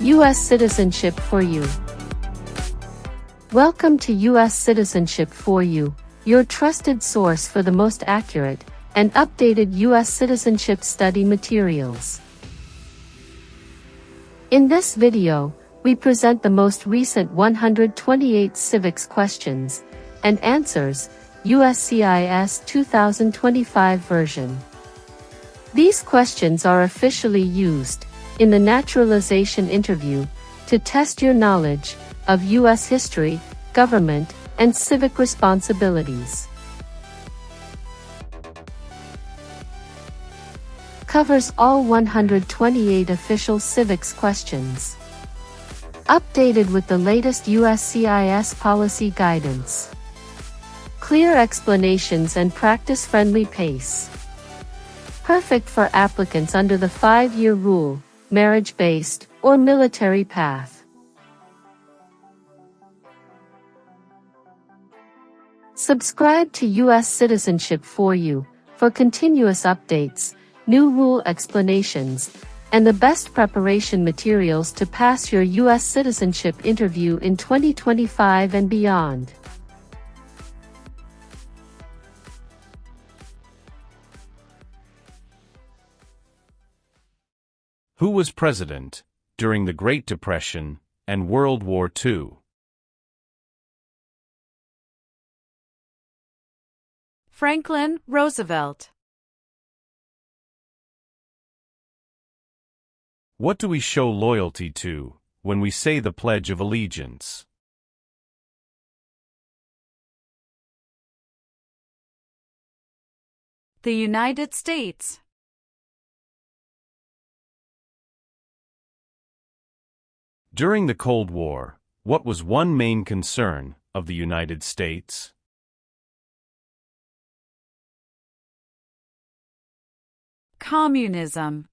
U.S. Citizenship for You. Welcome to U.S. Citizenship for You, your trusted source for the most accurate and updated U.S. citizenship study materials. In this video, we present the most recent 128 Civics questions and answers, USCIS 2025 version. These questions are officially used in the naturalization interview to test your knowledge of U.S. history, government, and civic responsibilities. Covers all 128 official civics questions. Updated with the latest USCIS policy guidance. Clear explanations and practice-friendly pace. Perfect for applicants under the 5-year rule, marriage-based, or military path. Subscribe to U.S. Citizenship for You for continuous updates, new rule explanations, and the best preparation materials to pass your U.S. citizenship interview in 2025 and beyond. Who was president during the Great Depression and World War II? Franklin Roosevelt. What do we show loyalty to when we say the Pledge of Allegiance? The United States. During the Cold War, what was one main concern of the United States? Communism.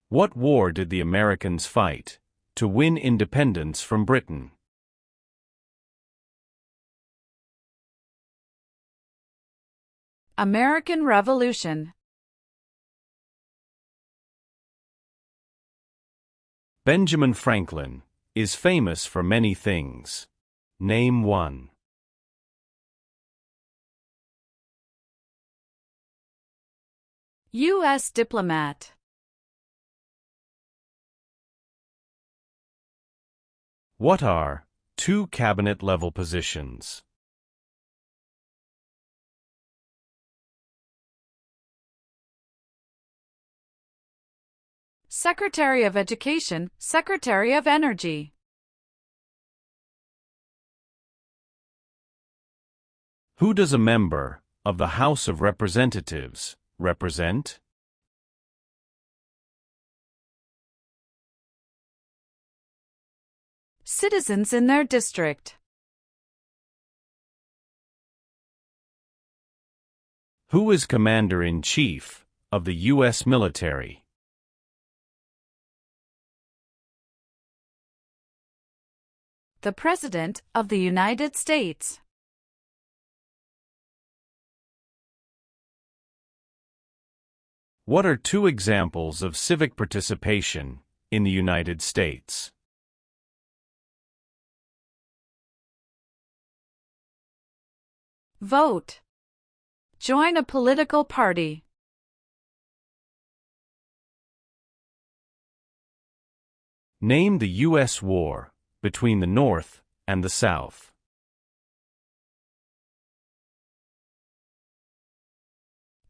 What war did the Americans fight to win independence from Britain? American Revolution. Benjamin Franklin is famous for many things. Name one. U.S. diplomat. What are two cabinet-level positions? Secretary of Education, Secretary of Energy. Who does a member of the House of Representatives represent? Citizens in their district. Who is Commander-in-Chief of the U.S. military? The President of the United States. What are two examples of civic participation in the United States? Vote. Join a political party. Name the U.S. war between the North and the South.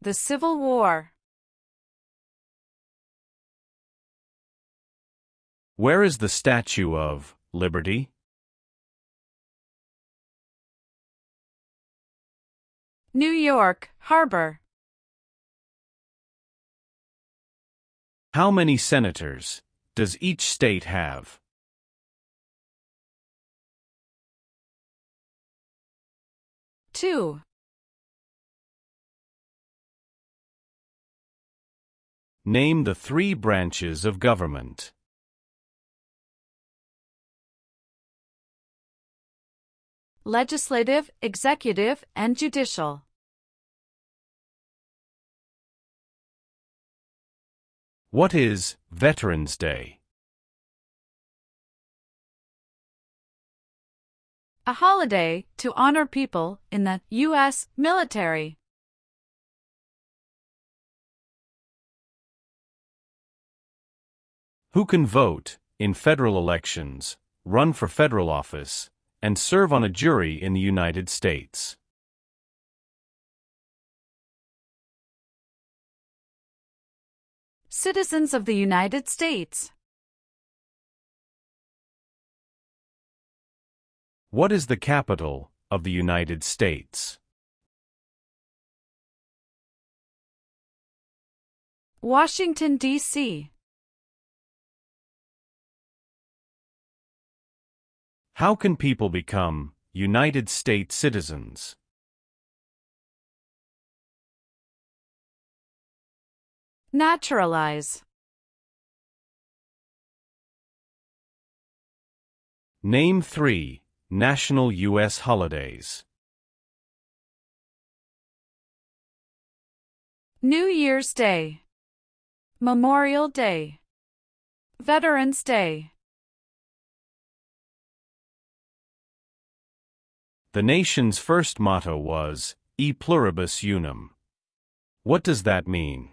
The Civil War. Where is the Statue of Liberty? New York Harbor. How many senators does each state have? Two. Name the three branches of government. Legislative, executive, and judicial. What is Veterans Day? A holiday to honor people in the U.S. military. Who can vote in federal elections, run for federal office, and serve on a jury in the United States? Citizens of the United States. What is the capital of the United States? Washington, D.C. How can people become United States citizens? Naturalize. Name 3 national U.S. holidays. New Year's Day, Memorial Day, Veterans Day. The nation's first motto was, E pluribus unum. What does that mean?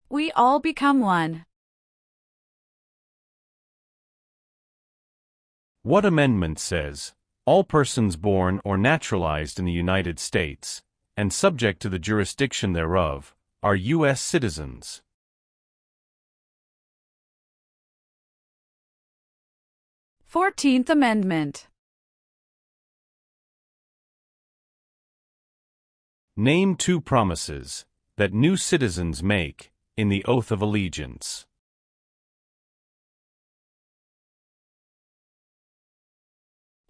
We all become one. What amendment says, all persons born or naturalized in the United States, and subject to the jurisdiction thereof, are U.S. citizens? Fourteenth Amendment. Name 2 promises that new citizens make in the oath of allegiance.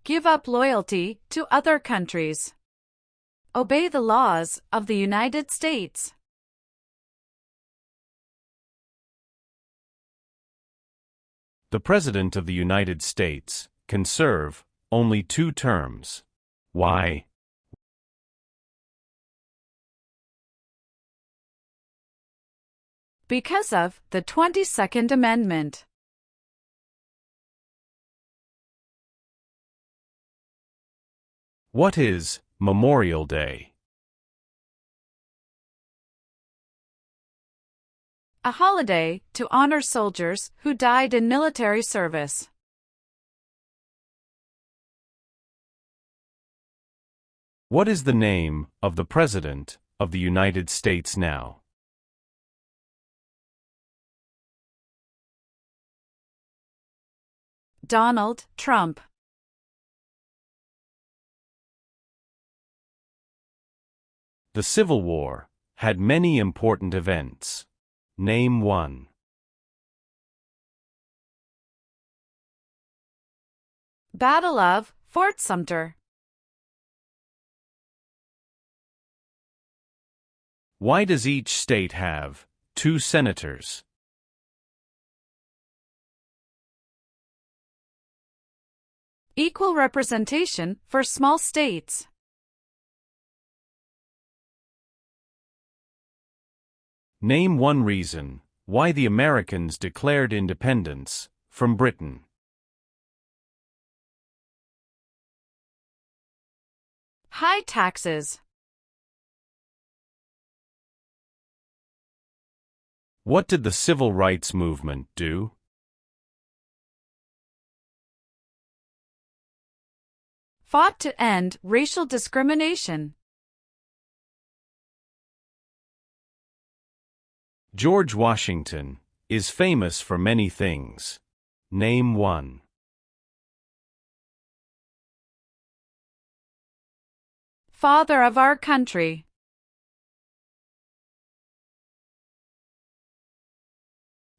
Give up loyalty to other countries. Obey the laws of the United States. The President of the United States can serve only 2 terms. Why? Because of the 22nd Amendment. What is Memorial Day? A holiday to honor soldiers who died in military service. What is the name of the President of the United States now? Donald Trump. The Civil War had many important events. Name 1. Battle of Fort Sumter. Why does each state have 2 senators? Equal representation for small states. Name 1 reason why the Americans declared independence from Britain. High taxes. What did the Civil Rights Movement do? Fought to end racial discrimination. George Washington is famous for many things. Name 1. Father of our country.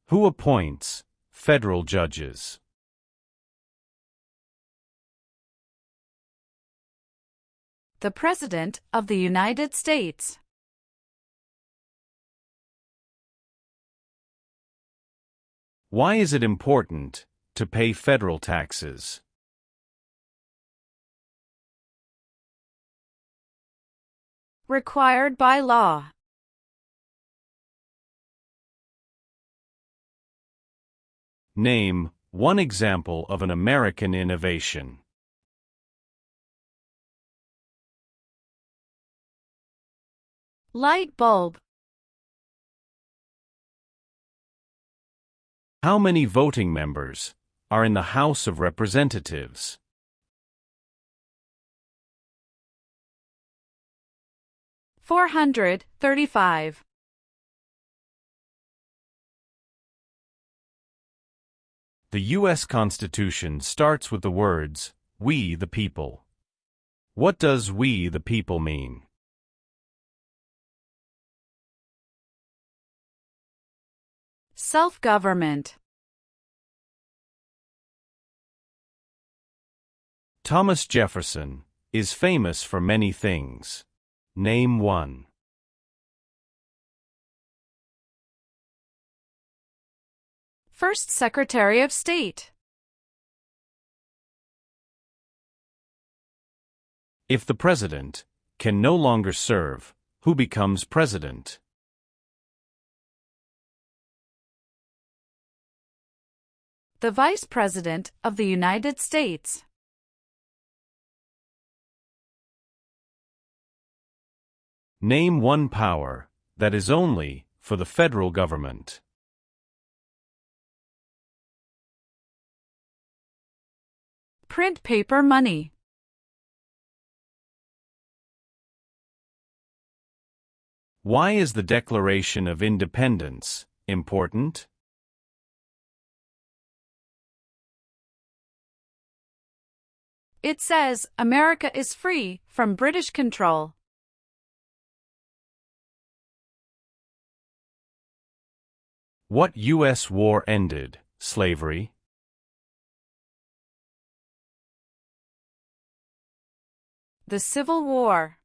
Who appoints federal judges? The President of the United States. Why is it important to pay federal taxes? required by law. Name one example of an American innovation. Light bulb. How many voting members are in the House of Representatives? 435. The U.S. Constitution starts with the words, "We the people." What does "we the people" mean? Self-government. Thomas Jefferson is famous for many things. Name one. First Secretary of State. If the president can no longer serve, who becomes president? The Vice President of the United States. Name one power that is only for the federal government. Print paper money. Why is the Declaration of Independence important? It says America is free from British control. What U.S. war ended slavery? The Civil War.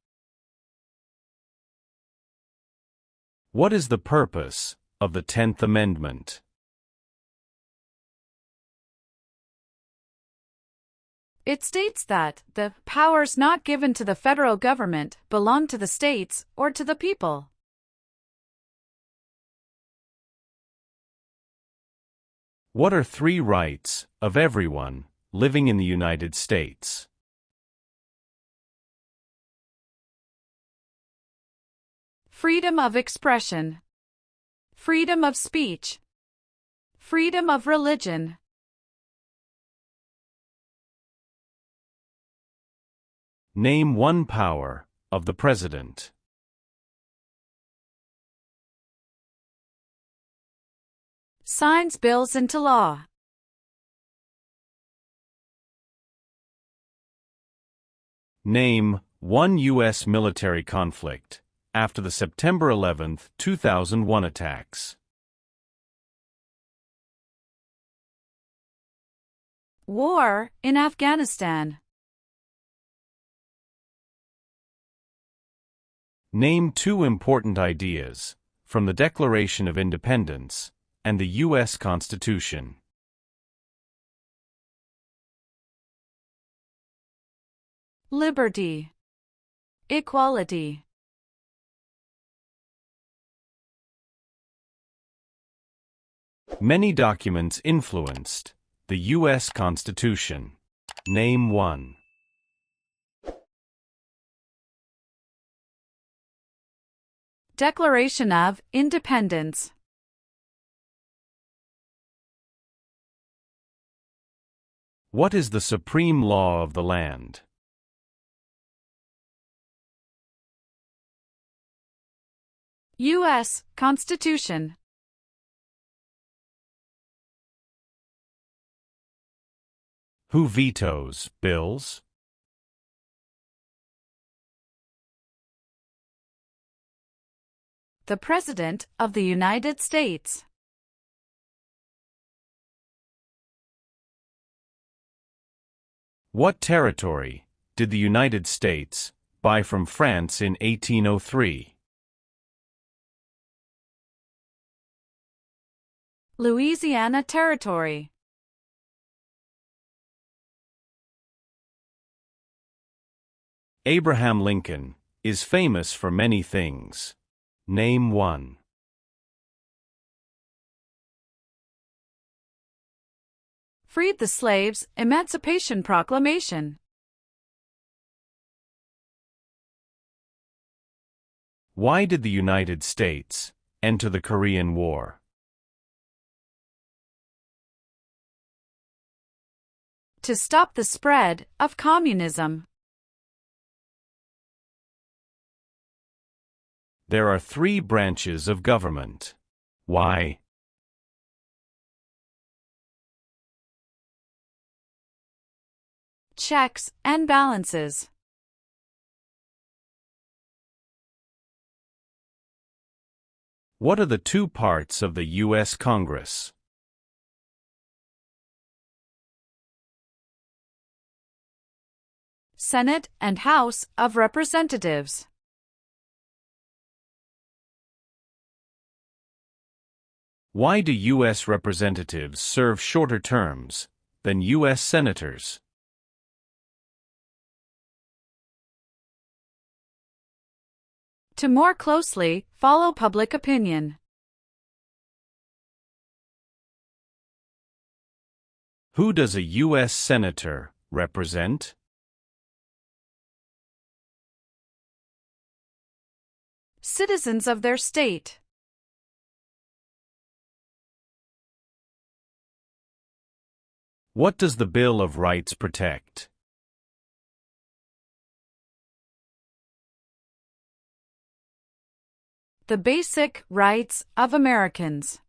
What is the purpose of the 10th Amendment? It states that the powers not given to the federal government belong to the states or to the people. What are three rights of everyone living in the United States? Freedom of expression. Freedom of speech. Freedom of religion. Name one power of the president. Signs bills into law. Name one U.S. military conflict after the September 11, 2001 attacks. War in Afghanistan. Name two important ideas from the Declaration of Independence and the U.S. Constitution. Liberty. Equality. Many documents influenced the U.S. Constitution. Name one. Declaration of Independence. What is the supreme law of the land? U.S. Constitution. Who vetoes bills? The President of the United States. What territory did the United States buy from France in 1803? Louisiana Territory. Abraham Lincoln is famous for many things. Name one. Freed the slaves, Emancipation Proclamation. Why did the United States enter the Korean War? To stop the spread of communism. There are 3 branches of government. Why? Checks and balances. What are the 2 parts of the U.S. Congress? Senate and House of Representatives. Why do U.S. representatives serve shorter terms than U.S. senators? To more closely follow public opinion. Who does a U.S. senator represent? Citizens of their state. What does the Bill of Rights protect? The basic rights of Americans.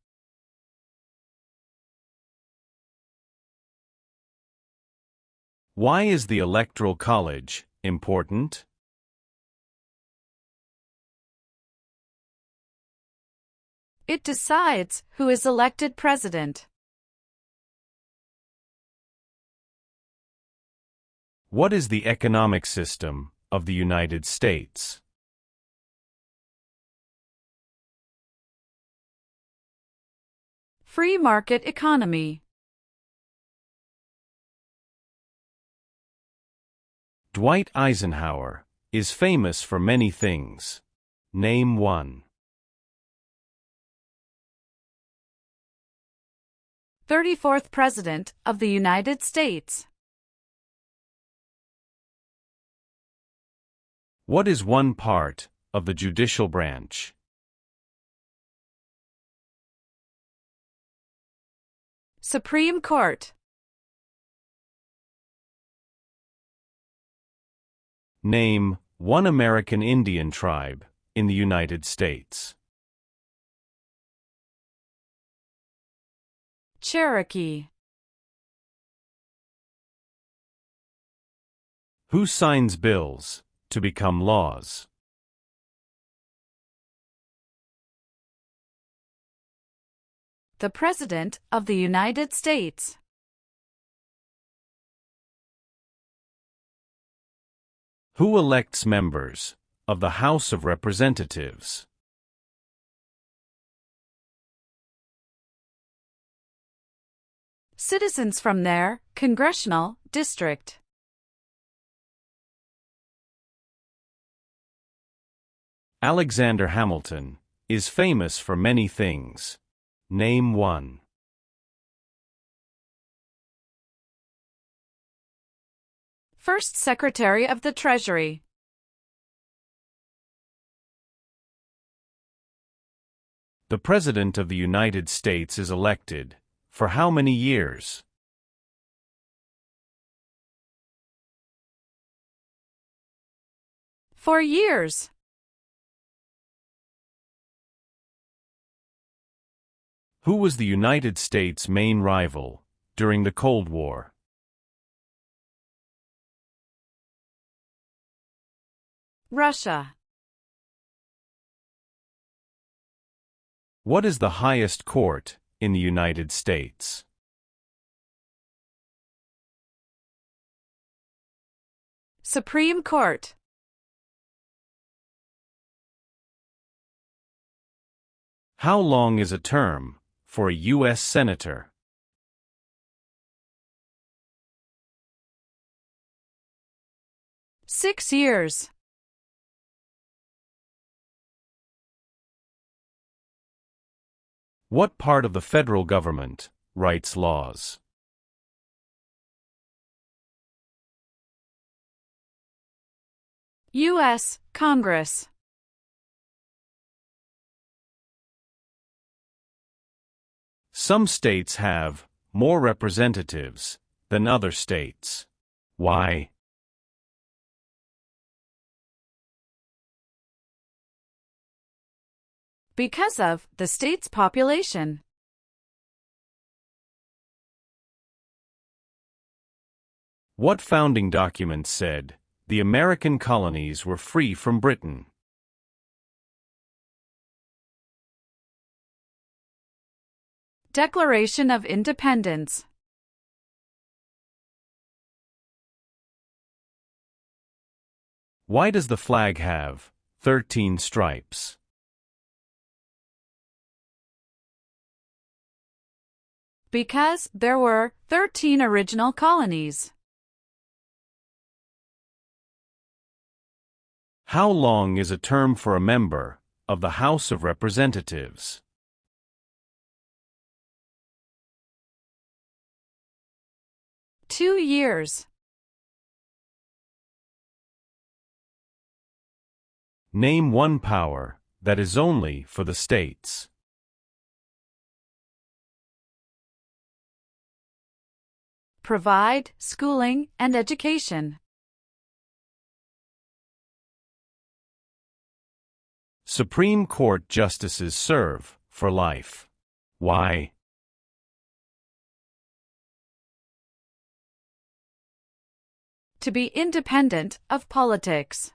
Why is the Electoral College important? It decides who is elected president. What is the economic system of the United States? Free market economy. Dwight Eisenhower is famous for many things. Name one. 34th President of the United States. What is one part of the judicial branch? Supreme Court. Name one American Indian tribe in the United States. Cherokee. Who signs bills to become laws? The President of the United States. Who elects members of the House of Representatives? Citizens from their congressional district. Alexander Hamilton is famous for many things. Name one. First Secretary of the Treasury. The President of the United States is elected for how many years? For years. Who was the United States' main rival during the Cold War? Russia. What is the highest court in the United States? Supreme Court. How long is a term for a U.S. Senator? 6 years. What part of the federal government writes laws? U.S. Congress. Some states have more representatives than other states. Why? Because of the state's population. What founding document said the American colonies were free from Britain? Declaration of Independence. Why does the flag have 13 stripes? Because there were 13 original colonies. How long is a term for a member of the House of Representatives? Two years. Name one power that is only for the states. Provide schooling and education. Supreme Court justices serve for life. Why? To be independent of politics.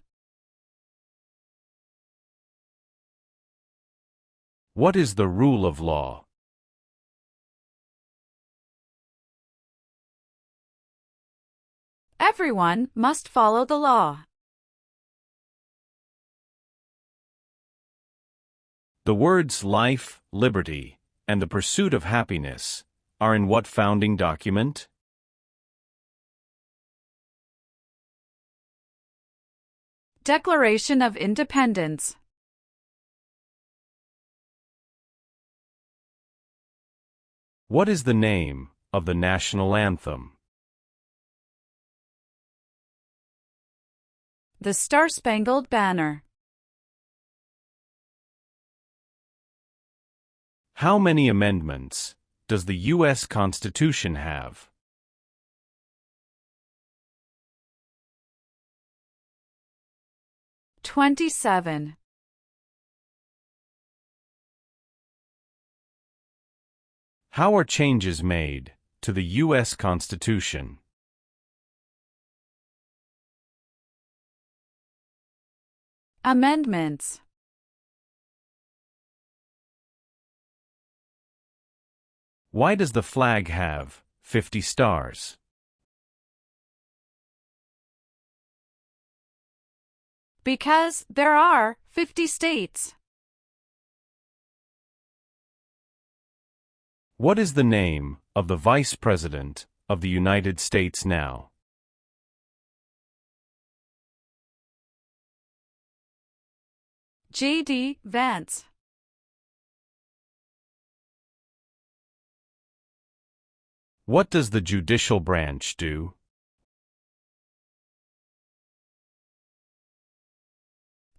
What is the rule of law? Everyone must follow the law. The words life, liberty, and the pursuit of happiness are in what founding document? Declaration of Independence. What is the name of the national anthem? The Star-Spangled Banner. How many amendments does the U.S. Constitution have? $27. How are changes made to the U.S. Constitution? Amendments. Why does the flag have 50 stars? Because there are 50 states. What is the name of the Vice President of the United States now? J.D. Vance. What does the judicial branch do?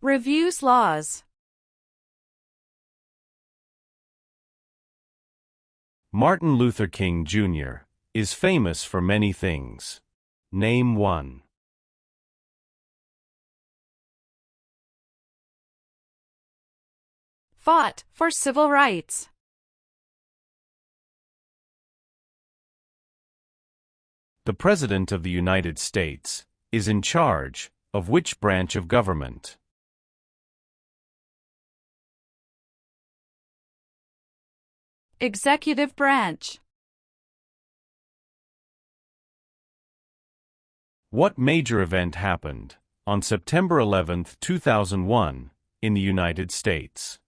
Reviews laws. Martin Luther King Jr. is famous for many things. Name one. Fought for civil rights. The President of the United States is in charge of which branch of government? Executive branch. What major event happened on September 11, 2001, in the United States?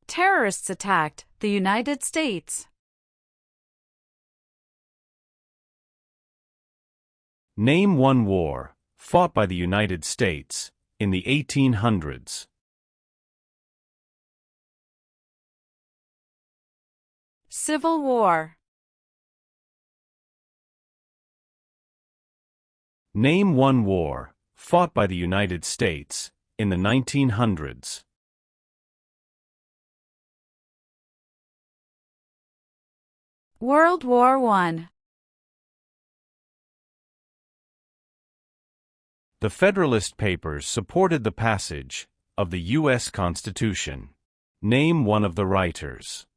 Terrorists attacked the United States. Name one war fought by the United States in the 1800s? Civil War. Name one war fought by the United States in the 1900s. World War I. The Federalist Papers supported the passage of the U.S. Constitution. Name one of the writers.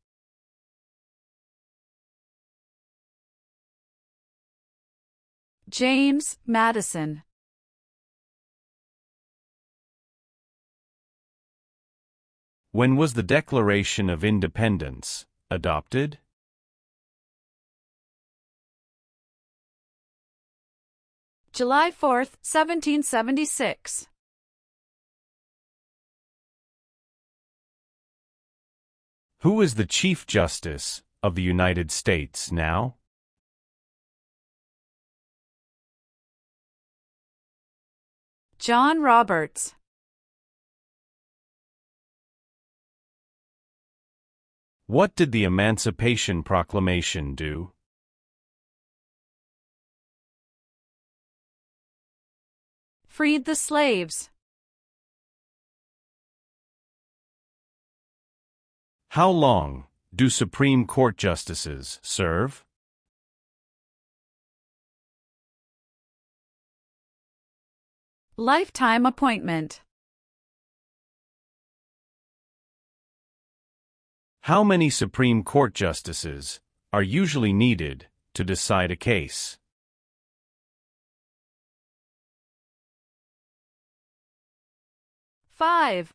James Madison. When was the Declaration of Independence adopted? July 4, 1776. Who is the Chief Justice of the United States now? John Roberts. What did the Emancipation Proclamation do? Freed the slaves. How long do Supreme Court justices serve? Lifetime appointment. How many Supreme Court justices are usually needed to decide a case? Five.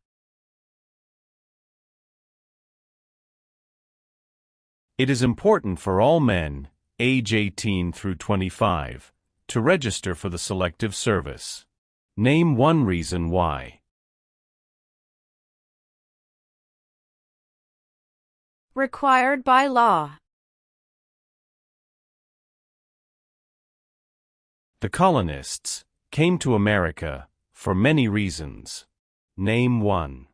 It is important for all men, age 18 through 25, to register for the Selective Service. Name one reason why. Required by law. The colonists came to America for many reasons. Name one.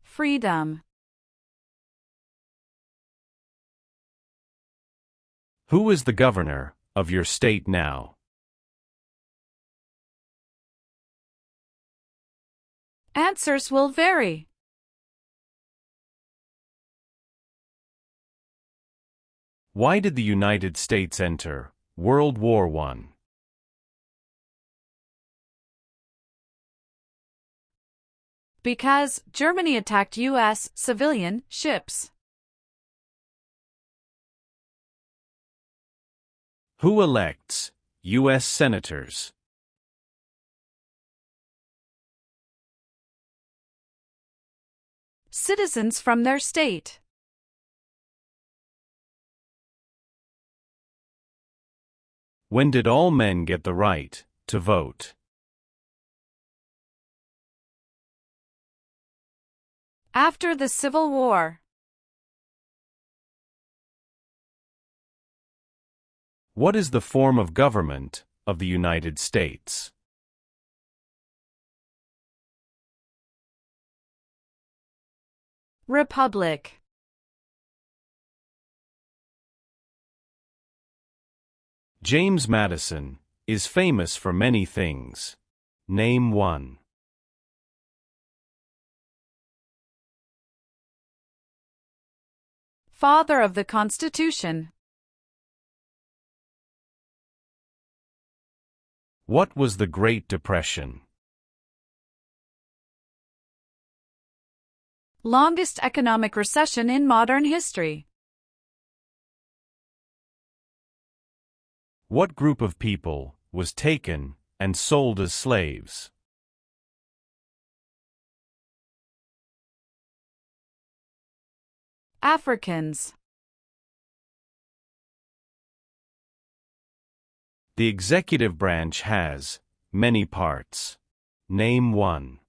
Freedom. Who is the governor of your state now? Answers will vary. Why did the United States enter World War I? Because Germany attacked U.S. civilian ships. Who elects U.S. senators? Citizens from their state. When did all men get the right to vote? After the Civil War. What is the form of government of the United States? Republic. James Madison is famous for many things. Name one. Father of the Constitution. What was the Great Depression? Longest economic recession in modern history. What group of people was taken and sold as slaves? Africans. The executive branch has many parts. Name one.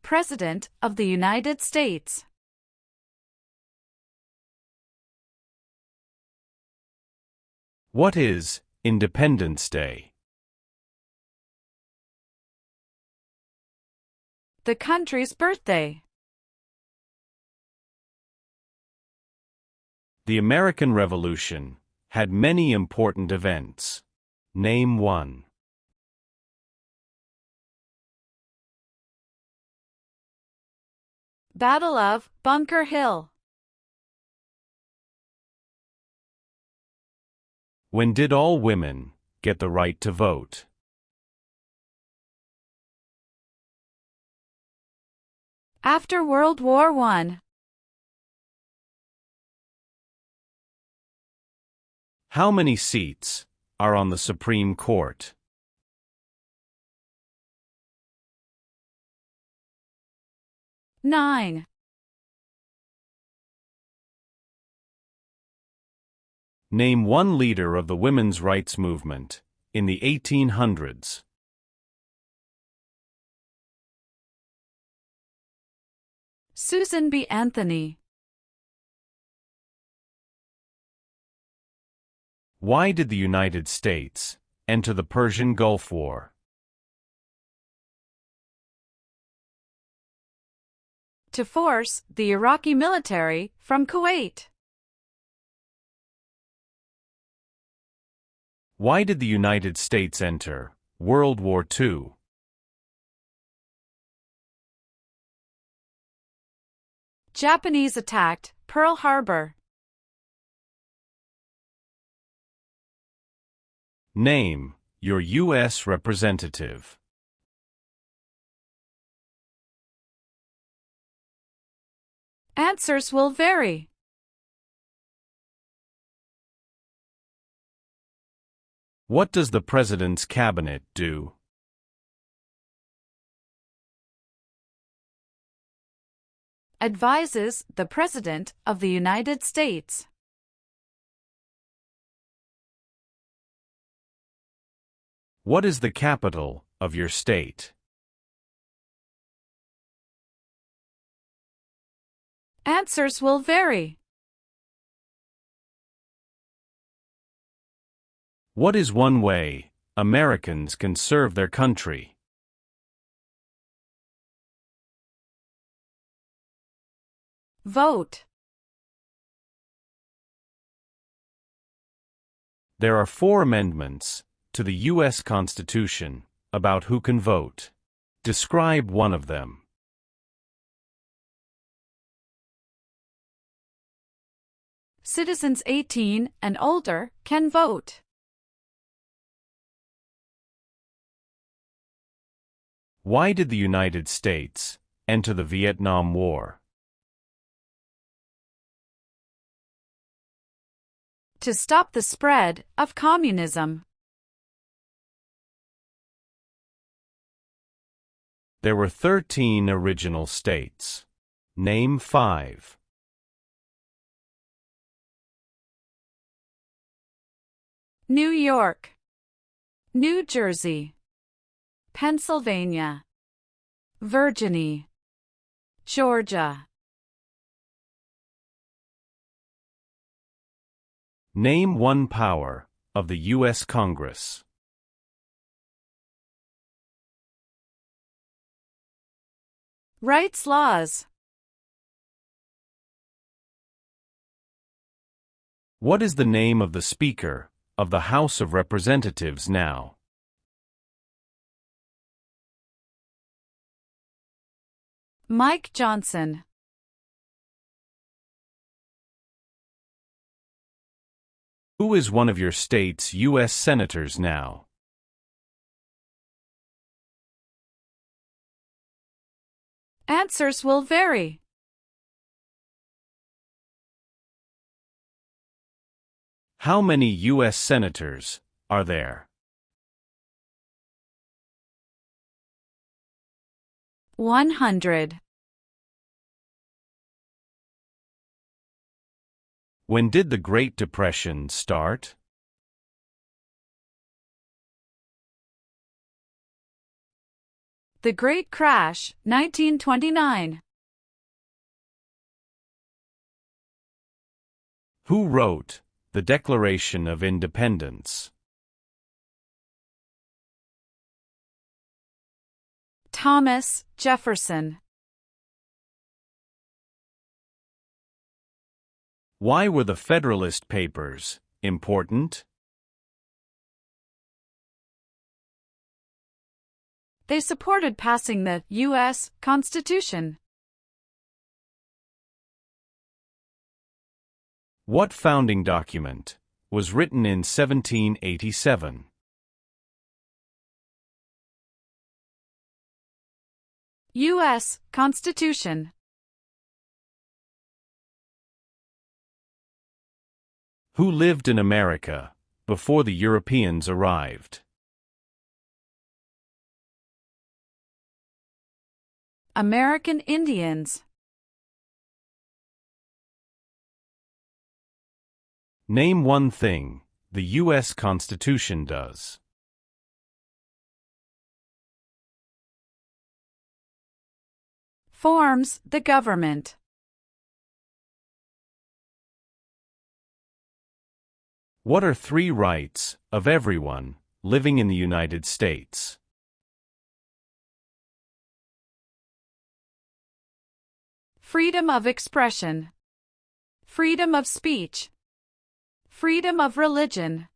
President of the United States. What is Independence Day? The country's birthday. The American Revolution had many important events. Name one. Battle of Bunker Hill. When did all women get the right to vote? After World War I. How many seats are on the Supreme Court? Nine. Name one leader of the women's rights movement in the 1800s. Susan B. Anthony. Why did the United States enter the Persian Gulf War? To force the Iraqi military from Kuwait. Why did the United States enter World War II? Japanese attacked Pearl Harbor. Name your U.S. representative. Answers will vary. What does the President's Cabinet do? Advises the President of the United States. What is the capital of your state? Answers will vary. What is one way Americans can serve their country? Vote. There are 4 amendments to the U.S. Constitution about who can vote. Describe one of them. Citizens 18 and older can vote. Why did the United States enter the Vietnam War? To stop the spread of communism. There were 13 original states. Name 5. New York, New Jersey, Pennsylvania, Virginia, Georgia. Name one power of the U.S. Congress. Rights laws. What is the name of the Speaker of the House of Representatives now? Mike Johnson. Who is one of your state's U.S. senators now? Answers will vary. How many U.S. senators are there? 100. When did the Great Depression start? The Great Crash, 1929. Who wrote The Declaration of Independence. Thomas Jefferson. Why were the Federalist Papers important? They supported passing the U.S. Constitution. What founding document was written in 1787? U.S. Constitution. Who lived in America before the Europeans arrived? American Indians. Name one thing the U.S. Constitution does. Forms the government. What are 3 rights of everyone living in the United States? Freedom of expression. Freedom of speech. Freedom of religion.